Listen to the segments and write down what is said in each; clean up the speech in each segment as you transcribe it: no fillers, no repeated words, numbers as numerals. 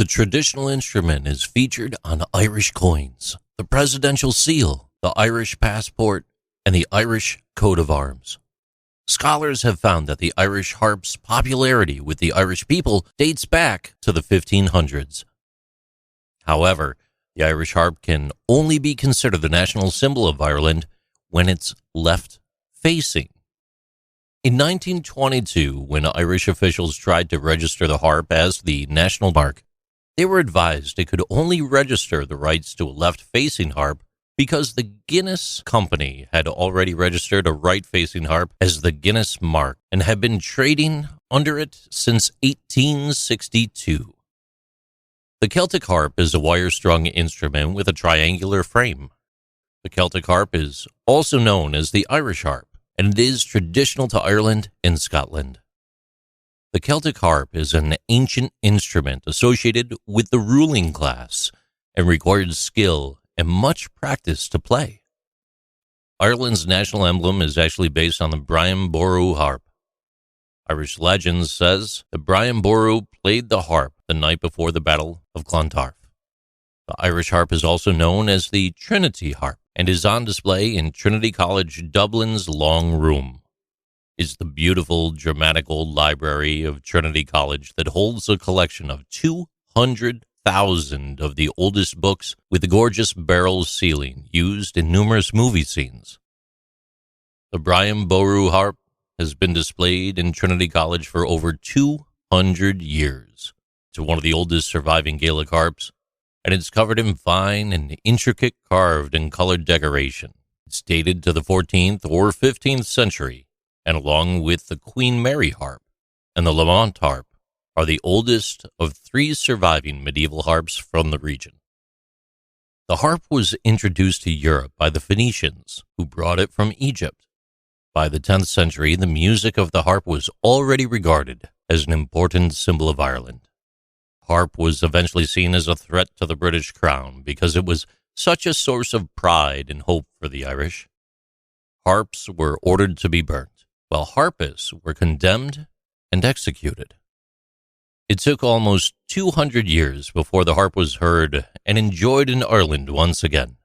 The traditional instrument is featured on Irish coins, the presidential seal, the Irish passport, and the Irish coat of arms. Scholars have found that the Irish harp's popularity with the Irish people dates back to the 1500s. However, the Irish harp can only be considered the national symbol of Ireland when it's left-facing. In 1922, when Irish officials tried to register the harp as the national mark, they were advised it could only register the rights to a left-facing harp because the Guinness Company had already registered a right-facing harp as the Guinness mark and had been trading under it since 1862. The Celtic harp is a wire-strung instrument with a triangular frame. The Celtic harp is also known as the Irish harp, and it is traditional to Ireland and Scotland. The Celtic harp is an ancient instrument associated with the ruling class and required skill and much practice to play. Ireland's national emblem is actually based on the Brian Boru Harp. Irish legend says that Brian Boru played the harp the night before the Battle of Clontarf. The Irish harp is also known as the Trinity Harp and is on display in Trinity College Dublin's Long Room. It's the beautiful, dramatic old library of Trinity College that holds a collection of 200,000 of the oldest books with the gorgeous barrel ceiling used in numerous movie scenes. The Brian Boru Harp has been displayed in Trinity College for over 200 years. It's one of the oldest surviving Gaelic harps, and it's covered in fine and intricate carved and colored decoration. It's dated to the 14th or 15th century, and along with the Queen Mary harp and the Lamont harp, are the oldest of three surviving medieval harps from the region. The harp was introduced to Europe by the Phoenicians, who brought it from Egypt. By the 10th century, the music of the harp was already regarded as an important symbol of Ireland. Harp was eventually seen as a threat to the British crown because it was such a source of pride and hope for the Irish. Harps were ordered to be burnt, while harpists were condemned and executed. It took almost 200 years before the harp was heard and enjoyed in Ireland once again.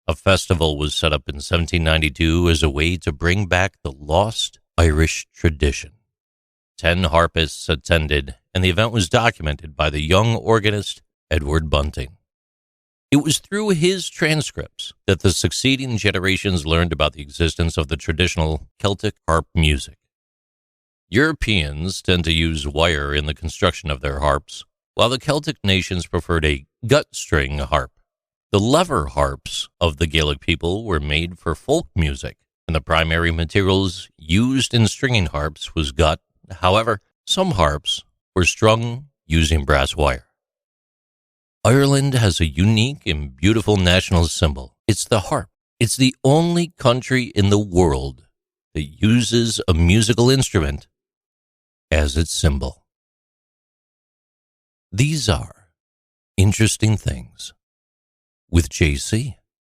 A festival was set up in 1792 as a way to bring back the lost Irish tradition. 10 harpists attended, and the event was documented by the young organist Edward Bunting. It was through his transcripts that the succeeding generations learned about the existence of the traditional Celtic harp music. Europeans tend to use wire in the construction of their harps, while the Celtic nations preferred a gut-string harp. The lever harps of the Gaelic people were made for folk music, and the primary materials used in stringing harps was gut. However, some harps were strung using brass wire. Ireland has a unique and beautiful national symbol. It's the harp. It's the only country in the world that uses a musical instrument as its symbol. These are Interesting Things with JC.